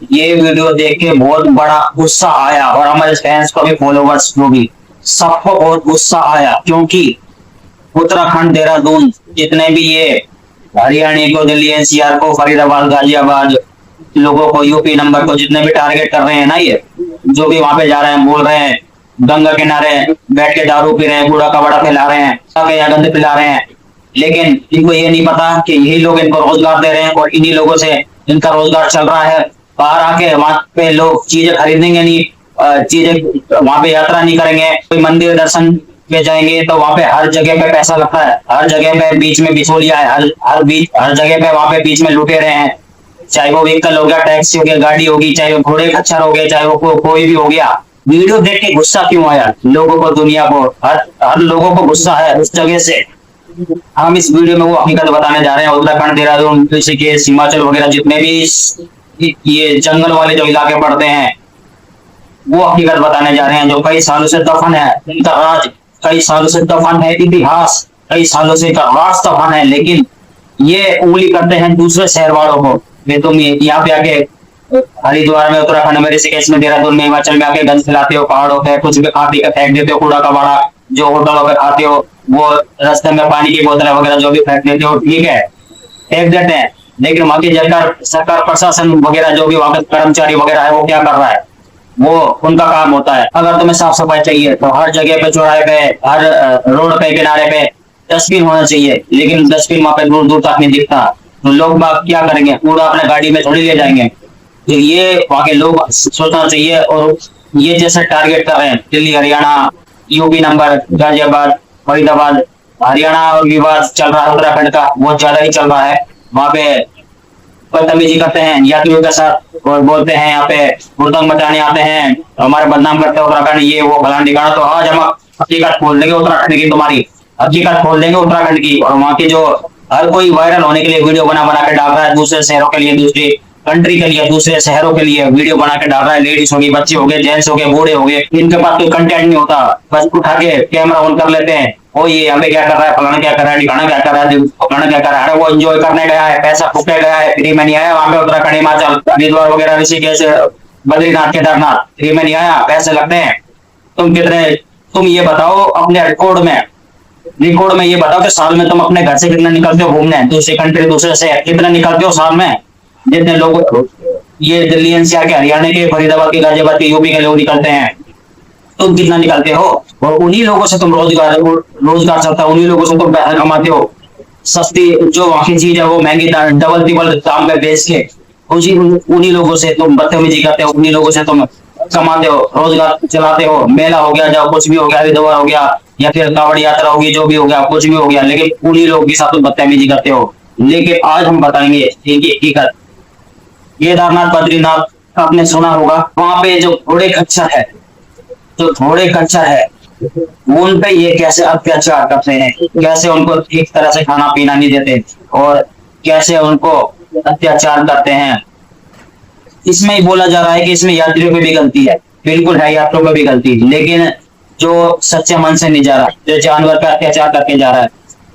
ये वीडियो देख के बहुत बड़ा गुस्सा आया और हमारे फैंस को भी, फॉलोवर्स को भी, सबको बहुत गुस्सा आया, क्योंकि उत्तराखंड, देहरादून, जितने भी ये हरियाणा को, दिल्ली एनसीआर को, फरीदाबाद, गाजियाबाद लोगों को, यूपी नंबर को जितने भी टारगेट कर रहे हैं ना, ये जो भी वहां पे जा रहे हैं, बोल रहे हैं गंगा किनारे बैठ के दारू पी रहे हैं, बूढ़ा कबाड़ा पिला रहे हैं, गंदे पिला रहे हैं, लेकिन इनको ये नहीं पता कि यही लोग इनको रोजगार दे रहे हैं और इन्हीं लोगों से इनका रोजगार चल रहा है। बाहर आके वहां पे लोग चीजें खरीदेंगे नहीं, चीजें वहां पे यात्रा नहीं करेंगे, कोई मंदिर दर्शन पे जाएंगे तो वहां पे हर जगह पे पैसा लगता है, हर जगह पे बीच में बिचौलिया है, हर जगह पे वहां पे बीच में लुटेरे हैं, चाहे वो व्हीकल हो गया, टैक्सी हो गया, गाड़ी होगी, चाहे वो घोड़े खच्चर हो गए, चाहे वो कोई भी हो गया। वीडियो देख के गुस्सा क्यों आया लोगों को, दुनिया को, हर लोगों को गुस्सा है उस जगह से। हम इस वीडियो में वो हकीकत बताने जा रहे हैं। उत्तराखंड, देहरादून, ऋषिकेश, हिमाचल वगैरह जितने भी ये जंगल वाले जो इलाके पड़ते हैं, वो हकीकत बताने जा रहे हैं, जो कई सालों से दफन है, इनका राज कई सालों से दफन है, इतिहास कई सालों से इनका राज दफन है, लेकिन ये उंगली करते हैं दूसरे शहर वालों को। तुम यहाँ पे आके हरिद्वार में, उत्तराखंड में, ऋषिकेश में, देहरादून में, हिमाचल में आके गंद फैलाते हो, पहाड़ों पे कुछ भी खा पी कर फेंक देते हो, कूड़ा कबाड़ा जो होटलों पे खाते हो, वो रास्ते में पानी की बोतलें वगैरह जो भी फेंक देते हो, ठीक है, फेंक देते हैं, लेकिन वहां की सरकार प्रशासन वगैरह जो भी वहां के कर्मचारी वगैरह है, वो क्या कर रहा है, वो उनका काम होता है। अगर तुम्हें साफ सफाई चाहिए तो हर जगह पे, चौराहे पे, हर रोड पे, किनारे पे डस्टबिन होना चाहिए, लेकिन डस्टबिन वहां पे दूर दूर तक नहीं दिखता, तो लोग बाग क्या करेंगे, कूड़ा अपने गाड़ी में थोड़ी ले जाएंगे। तो ये वहां के लोग सोचना चाहिए। और ये जैसे टारगेट कर रहे हैं दिल्ली, हरियाणा, यूपी नंबर, गाजियाबाद, फरीदाबाद, हरियाणा और विवाद चल रहा है उत्तराखंड का, बहुत ज्यादा ही चल रहा है। वहां पे बदतमीजी करते हैं यात्रियों के साथ और बोलते हैं यहाँ पे हुड़दंग मचाने आते हैं, हमारे बदनाम करते हैं उत्तराखंड, ये वो फलाना ठिकाना। तो आज हम हकीकत खोल देंगे उत्तराखंड की, तुम्हारी हकीकत खोल देंगे उत्तराखंड की। और वहाँ की जो हर कोई वायरल होने के लिए वीडियो बना बना के डाल रहा है, दूसरे शहरों के लिए, दूसरी कंट्री के लिए, दूसरे शहरों के लिए वीडियो बना के डाल रहा है। लेडीज हो गई, बच्चे हो गए, जेंट्स हो गए, बूढ़े हो गए, इनके पास कोई कंटेंट नहीं होता, बस उठा के कैमरा ऑन कर लेते हैं, ओ ये हमें क्या कर रहा है, फलाना क्या कर रहा है, ठिकाना क्या कर रहा है, फलाना क्या कर रहा है। वो एंजॉय करने गया है, पैसा फूके गया है, फ्री में नहीं आया। वहां पे उत्तराखंड, हिमाचल, हरिद्वार वगैरह, ऋषिकेश, बद्रीनाथ, केदारनाथ फ्री में नहीं आया, पैसे लगते हैं। तुम ये बताओ अपने रिकॉर्ड में ये बताओ कि साल में तुम अपने घर से कितना निकलते हो घूमने, दूसरी कंट्री, दूसरे शहर, कितना निकलते हो साल में? जितने लोग ये दिल्ली एनसीआर के, हरियाणा के, फरीदाबाद के, गाजियाबाद के, यूपी के लोग निकलते हैं, तुम कितना निकलते हो? और उन्हीं लोगों से तुम रोजगार चलता है, उन्हीं लोगों से तुम पैसा कमाते हो। सस्ती जो वहां की चीज है वो महंगी डबल टिबल दाम पे बेच के उन्हीं लोगों से तुम बदतमीजी करते हो, उन्हीं लोगों से तुम कमाते हो, रोजगार चलाते हो। मेला हो गया, जब कुछ भी हो गया, हरिद्वार हो गया, या फिर कांवड़ यात्रा होगी, जो भी हो गया, कुछ भी हो गया, लेकिन उन्हीं लोगों के साथ तुम बदतमीजी करते हो। लेकिन आज हम बताएंगे इनकी हकीकत। केदारनाथ, बद्रीनाथ आपने सुना होगा, वहां पे जो घोड़े खच्चर है, उन पे ये कैसे अत्याचार करते हैं, कैसे उनको ठीक तरह से खाना पीना नहीं देते और कैसे उनको अत्याचार करते हैं। इसमें ही बोला जा रहा है कि इसमें यात्रियों की भी गलती है, बिल्कुल है, यात्रियों की भी गलती, लेकिन जो सच्चे मन से नहीं जा रहा, जो जानवर पे अत्याचार करके जा रहा है,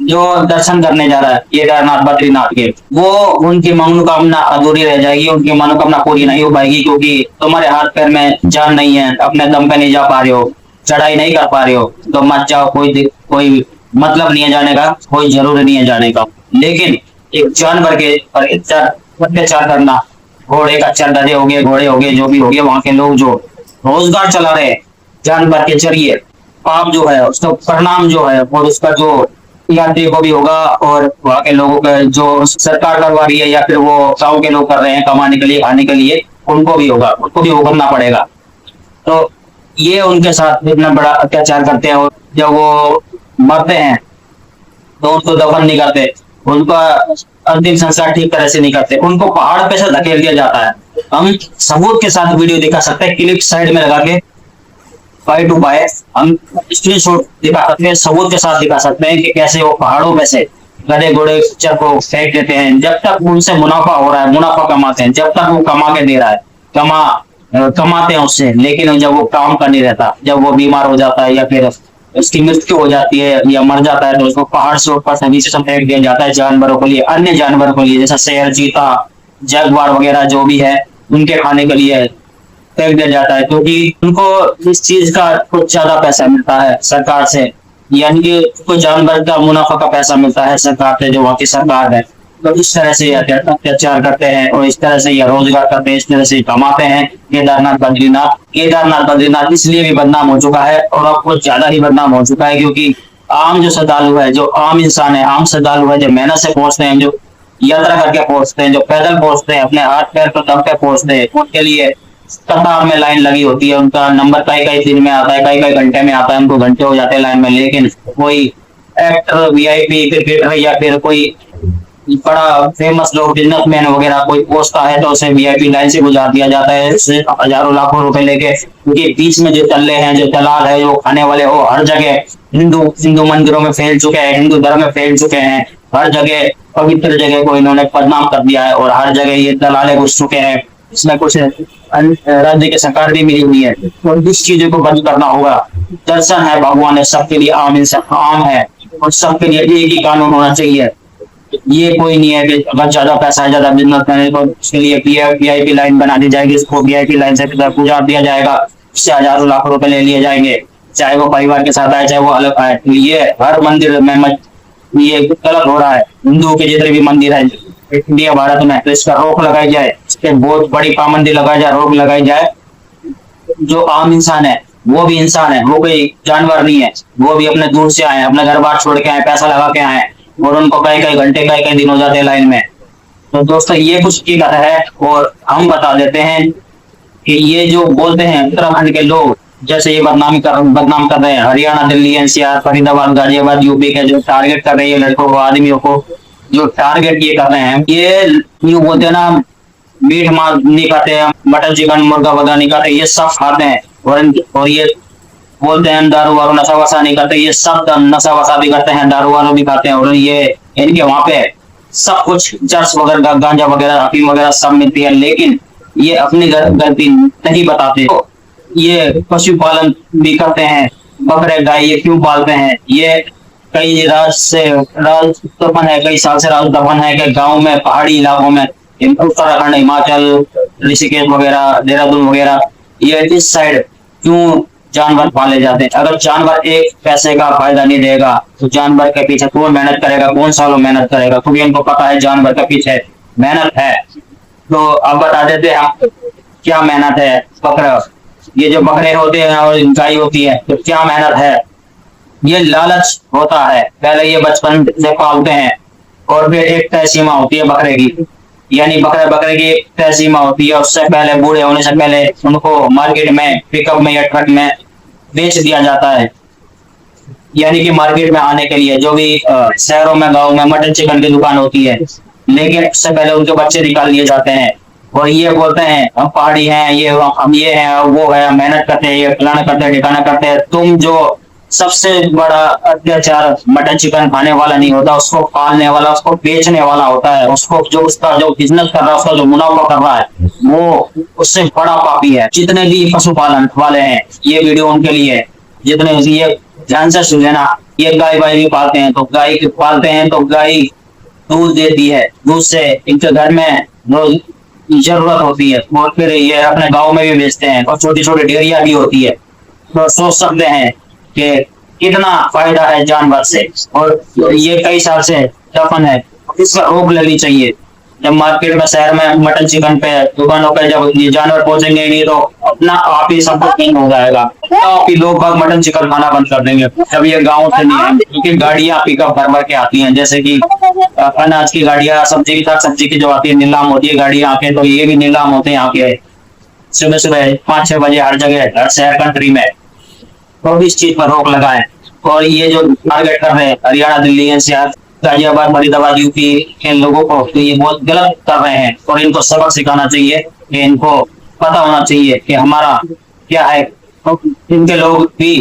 जो दर्शन करने जा रहा है केदारनाथ, बद्रीनाथ के, वो उनकी मनोकामना अधूरी रह जाएगी, उनकी मनोकामना पूरी नहीं हो पाएगी, क्योंकि तुम्हारे हाथ पैर में जान नहीं है, अपने दम पे नहीं जा पा रहे हो, चढ़ाई नहीं कर पा रहे हो, तो मत जाओ, कोई मतलब नहीं है जाने का, कोई जरूरी नहीं है जाने का। लेकिन एक जानवर के पर अत्याचार करना, घोड़े खच्चर, गधे हो गए, घोड़े हो गए, जो भी हो गए, वहां के लोग जो रोजगार चला रहे जानवर के जरिए, पाप जो है उसका परिणाम जो है, और उसका जो यात्री को भी होगा, और वहां के लोगों का जो सरकार करवा रही है, या फिर वो गाँव के लोग कर रहे हैं कमाने के लिए, खाने के लिए, उनको भी होगा, उनको भी भुगतना पड़ेगा। तो ये उनके साथ इतना बड़ा अत्याचार करते हैं, और जब वो मरते हैं तो उनको दफन नहीं करते, उनका अंतिम संस्कार ठीक तरह से नहीं करते, उनको पहाड़ पे से धकेल दिया जाता है। हम सबूत के साथ वीडियो दिखा सकते हैं, क्लिप साइड में लगा के बाय टू बाय हम स्क्रीनशॉट दिखा सकते हैं, सबूत के साथ दिखा सकते हैं कि कैसे वो पहाड़ों में से गधे घोड़े खच्चर को फेंक देते हैं। जब तक उनसे मुनाफा हो रहा है, मुनाफा कमाते हैं, जब तक वो कमा के दे रहा है, कमाते हैं उससे, लेकिन जब वो काम का नहीं रहता, जब वो बीमार हो जाता है या फिर उसकी मृत्यु हो जाती है या मर जाता है, तो उसको पहाड़ से ऊपर से नीचे से फेंक दिया जाता है जानवरों के लिए, अन्य जानवरों के लिए, जैसे शेर, चीता, जगुआर वगैरह जो भी है, उनके खाने के लिए फेंक दिया जाता है, क्योंकि उनको इस चीज का कुछ ज्यादा पैसा मिलता है सरकार से, यानी कि कुछ जानवर का मुनाफा का पैसा मिलता है सरकार से, जो वहाँ की सरकार है। तो इस तरह से ये अत्याचार करते हैं और इस तरह से ये रोजगार करते हैं, इस तरह से कमाते हैं। केदारनाथ बद्रीनाथ इसलिए भी बदनाम हो चुका है, और अब कुछ ज्यादा ही बदनाम हो चुका है, क्योंकि आम जो श्रद्धालु है, जो आम इंसान है, आम श्रद्धालु है, जो मेहनत से पहुंचते हैं, जो यात्रा करके पहुंचते हैं, जो पैदल पहुंचते हैं, अपने हाथ पैर पर दम पे पहुंचते हैं, उनके लिए कतार में लाइन लगी होती है। उनका नंबर कई कई दिन में आता है, कई कई घंटे में आता है, उनको घंटे हो जाते हैं लाइन में। लेकिन कोई एक्टर, वीआईपी, क्रिकेटर या फिर कोई बड़ा फेमस लोग, बिजनेसमैन वगैरह कोई पहुंचता है तो उसे वीआईपी लाइन से गुजार दिया जाता है, उससे हजारों लाखों रुपए लेके। क्योंकि बीच में जो चल्ले हैं, जो दलाल है, जो खाने वाले, वो हर जगह हिंदू मंदिरों में फैल चुके हैं, हिंदू धर्म में फैल चुके हैं। हर जगह पवित्र जगह को इन्होंने बदनाम कर दिया है, और हर जगह ये दलाले घुस चुके हैं। इसमें कुछ राज्य की सरकार भी मिली हुई है, तो इस चीजों को बंद करना होगा। दर्शन है भगवान है, सबके लिए आम इंसान आम है, और सबके लिए एक ही कानून होना चाहिए। ये कोई नहीं है कि अगर ज्यादा पैसा है, ज्यादा बिजनेस करने तो उसके लिए वीआईपी लाइन बना दी जाएगी, उसको वीआईपी लाइन से गुजार दिया जाएगा, उससे हजारों लाखों रुपए ले लिए जाएंगे, चाहे वो परिवार के साथ आए, चाहे वो अलग आए। ये हर मंदिर में ये गलत हो रहा है। हिंदुओं के जितने भी मंदिर है इंडिया भारत में, तो इसका रोक लगाई जाए, इस पर बहुत बड़ी पाबंदी लगाई जाए, रोक लगाई जाए। जो आम इंसान है वो भी इंसान है, वो कोई जानवर नहीं है, वो भी अपने दूर से आए, अपने घर बार छोड़ के आए, पैसा लगा के आए, और उनको कई कई घंटे, कई कई दिन हो जाते हैं लाइन में। तो दोस्तों ये कुछ हकीकत है, और हम बता देते हैं कि ये जो बोलते हैं उत्तराखंड के लोग, जैसे ये बदनाम कर रहे हैं, हरियाणा, दिल्ली, एनसीआर, फरीदाबाद, गाजियाबाद, यूपी के जो टारगेट कर रहे हैं लड़कों को, आदमियों को जो टारगेट ये कर रहे हैं, ये यूं बोलते हैं ना, मीट मांस नहीं खाते, मटन चिकन मुर्गा वगैरह नहीं खाते, ये सब खाते हैं। और ये बोलते हैं दारू वारू नशा वशा नहीं करते, ये सब नशा वशा भी करते हैं, दारू वारू भी खाते हैं। और ये इनके वहां पे सब कुछ चर्च वगैरह, गांजा वगैरह, अफीम वगैरह सब मिलती है, लेकिन ये अपनी गलती नहीं बताते। तो ये पशुपालन भी करते हैं, बकरे गाय ये क्यों पालते हैं, ये कई राज दफन है, कई साल से राज दफन है कि गाँव में, पहाड़ी इलाकों में, उत्तराखंड, हिमाचल, ऋषिकेश वगैरह, देहरादून वगैरह, ये इस साइड क्यों जानवर पाले जाते हैं। अगर जानवर एक पैसे का फायदा नहीं देगा तो जानवर के पीछे कौन मेहनत करेगा, कौन सालों मेहनत करेगा, क्योंकि इनको पता है जानवर के पीछे मेहनत है। तो अब बता देते हैं हम क्या मेहनत है। बकरा, ये जो बकरे होते हैं और गाय होती है, तो क्या मेहनत है। ये लालच होता है, पहले ये बचपन से पालते हैं, और फिर एक तय सीमा होती है बकरे की, यानी बकरे की एक तय सीमा होती है, उससे पहले, बूढ़े होने से पहले उनको मार्केट में, पिकअप में या ट्रक में बेच दिया जाता है। यानी कि मार्केट में आने के लिए जो भी शहरों में, गाँव में मटन चिकन की दुकान होती है, लेकिन उससे पहले उनके बच्चे निकाल लिए जाते हैं, और ये बोलते हैं हम पहाड़ी हैं, हम ये हैं, वो है, मेहनत करते हैं, ये फलाना करते हैं, ठिकाना करते हैं। तुम जो सबसे बड़ा अत्याचार मटन चिकन खाने वाला नहीं होता, उसको पालने वाला, उसको बेचने वाला होता है, उसको जो उसका जो बिजनेस कर रहा है, उसका जो मुनाफा कर रहा है, वो उससे बड़ा पापी है। जितने भी पशुपालन वाले हैं, ये वीडियो उनके लिए, जितने ये ध्यान से सुने ना, ये गाय वाय भी पालते हैं, तो गाय पालते हैं तो गाय दूध देती है, दूध से इनके घर में रोज जरूरत होती है, और फिर ये अपने गाँव में भी बेचते हैं, और छोटी छोटी डेयरियां भी होती है। तो सोच सकते हैं कि कितना फायदा है जानवर से, और ये कई साल से दफन है, इसका रोक लेनी चाहिए। जब मार्केट में, शहर में मटन चिकन पे दुकानों पे जब ये जानवर पहुंचेंगे नहीं, तो अपना आप ही सब कुछ हो जाएगा, तो आप ही लोग बाग मटन चिकन खाना बंद कर देंगे। जब ये गाँव से नहीं है, क्योंकि गाड़ियां पिकअप भर भर के आती हैं, जैसे कि अनाज की गाड़ियां, सब्जी की जो आती है, नीलाम होती है गाड़ियां आके, तो ये भी नीलाम होते हैं यहाँ के सुबह सुबह 5-6 बजे हर जगह, हर शहर कंट्री में। तो इस चीज पर रोक लगाए। और ये जो टारगेट कर रहे हैं हरियाणा, दिल्ली, एनसीआर, गाजियाबाद, फरीदाबाद, यूपी के लोगों को, तो ये बहुत गलत कर रहे हैं, और इनको सबक सिखाना चाहिए, कि इनको पता होना चाहिए कि हमारा क्या है। तो इनके लोग भी,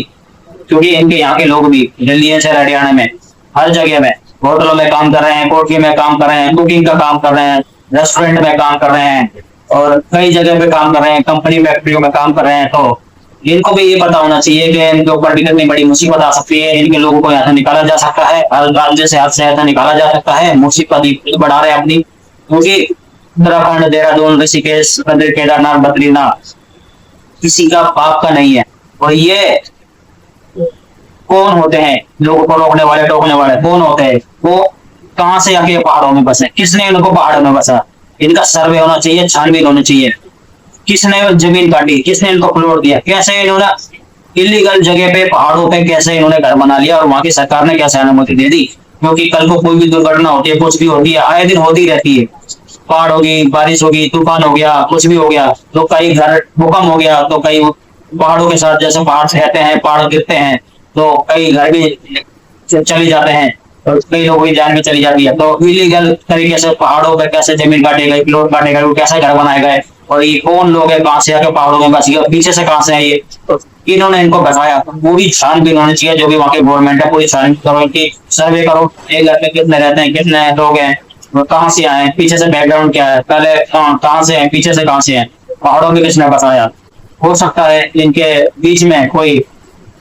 क्योंकि इनके यहाँ के लोग भी दिल्ली, एनसीआर, हरियाणा में हर जगह में होटलों में काम कर रहे हैं, कोठी में काम कर रहे हैं, कुकिंग का काम कर रहे हैं, रेस्टोरेंट में काम कर रहे हैं, और कई जगह पे काम कर रहे हैं, कंपनी फैक्ट्रियों में काम कर रहे हैं। तो इनको भी ये पता होना चाहिए कि इनके ऊपर भी कितनी बड़ी मुसीबत आ सकती है, इनके लोगों को यहाँ से निकाला जा सकता है, हर राज्य से, हाथ से निकाला जा सकता है, मुसीबत बढ़ा रहे हैं अपनी। क्योंकि उत्तराखंड, देहरादून, ऋषिकेश, बद्री, केदारनाथ, बद्रीनाथ किसी का बाप का नहीं है। और ये कौन होते हैं लोगों को रोकने वाले, टोकने वाले कौन होते हैं? वो कहां से आके पहाड़ों में बसे? किसने इनको पहाड़ों में बसा? इनका सर्वे होना चाहिए, छानबीन होनी चाहिए। किसने जमीन काटी? किसने इनको प्लॉट दिया? कैसे इन्होंने इलीगल जगह पे, पहाड़ों पे कैसे इन्होंने घर बना लिया? और वहां की सरकार ने कैसे अनुमति दे दी? क्योंकि कल को कोई भी दुर्घटना होती है, कुछ भी होती है, आए दिन होती रहती है। बाढ़ होगी, बारिश होगी, तूफान हो गया, कुछ भी हो गया, तो कई घर, भूकंप हो गया तो कई पहाड़ों के साथ, जैसे पहाड़ से रहते हैं, पहाड़ गिरते हैं तो कई घर भी चले जाते हैं और कई लोगों की जान भी चली जाती है। तो इलीगल तरीके से पहाड़ों पे कैसे जमीन काटे गई, प्लॉट काटे गए, वो कैसे घर बनाए गए? और ये कौन लोग है, कहाँ से आके पहाड़ों में बस गए, पीछे से कहाँ से है ये? तो इन्होंने इनको बसाया। पूरी छानबीन होनी चाहिए, जो भी वहाँ की गवर्नमेंट है, पूरी छानबीन करो, इनकी सर्वे करो, एक घर पे कितने रहते हैं, कितने लोग हैं, वो कहाँ से आए, पीछे से बैकग्राउंड क्या है, पहले कहाँ से है, पीछे से कहाँ से है, पहाड़ों में किसने बसाया? हो सकता है इनके बीच में कोई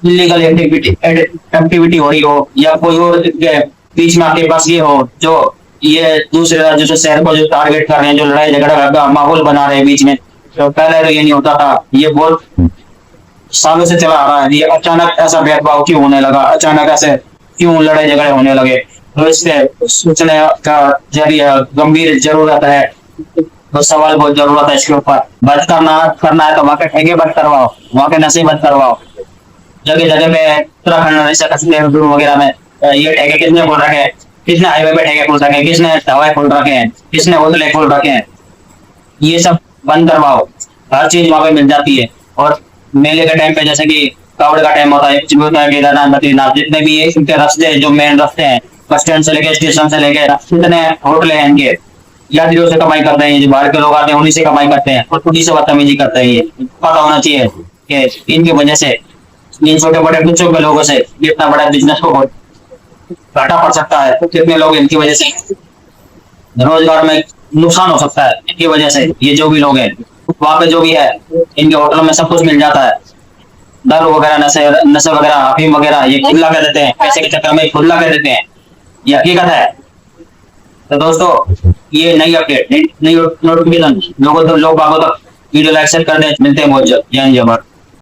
इलीगल एक्टिविटी हो रही हो, या कोई और के बीच में आके बस ये हो, जो ये दूसरे राज्यों से शहर को जो टारगेट कर रहे हैं, जो लड़ाई झगड़ा का माहौल बना रहे हैं बीच में। तो पहले तो ये नहीं होता था, ये बहुत सालों से चला आ रहा है। ये अचानक ऐसा भेदभाव क्यों होने लगा? अचानक ऐसे क्यों लड़ाई झगड़े होने लगे? तो इससे सोचने का जरिया गंभीर जरूरत है। तो सवाल बहुत जरूरत है इसके ऊपर। बंद करना है तो वहाँ के ठेके बंद करवाओ, वहाँ के नशे बंद करवाओ। जगह जगह पे उत्तराखंड जैसे कश्मीर वगैरह में ये ठेके किसने खोल रखे हैं? किसने हाईवे पे ठेके खोल रखे हैं? किसने ढाबे खोल रखे हैं? किसने होटलें खोल रखे हैं? ये सब बंद करवाओ, हर चीज वहां पे मिल जाती है। और मेले के टाइम पे, जैसे कि कावड़ का टाइम होता है, कुछ भी होता है, केदारनाथ, बद्रीनाथ, जितने भी ये इनके रास्ते जो मेन रास्ते हैं, बस स्टैंड से लेके स्टेशन से लेके कितने होटल हैं इनके, यात्रियों से कमाई करते हैं। जो बाहर के लोग आते हैं उन्हीं से कमाई करते हैं और उन्हीं से बदतमीजी करते हैं। ये पता होना चाहिए कि इनकी वजह से इन छोटे बड़े बच्चों के लोगों से इतना बड़ा बिजनेस को घाटा पड़ सकता है। कितने लोग इनकी वजह से रोजगार में नुकसान हो सकता है इनकी वजह से। ये जो भी लोग हैं वहां पे जो भी है, इनके होटलों में सब कुछ मिल जाता है। दारू वगैरह, नशे वगैरह, अफीम वगैरह, ये खुला कर देते हैं, पैसे के चक्कर में खुला कर देते हैं। ये हकीकत है। तो दोस्तों, ये नई अपडेट, नई नोटिफिकेशन लोग बागों तक वीडियो लाइक शेयर कर दें। मिलते हैं बहुत जल्द। जय हिंद, जय भारत।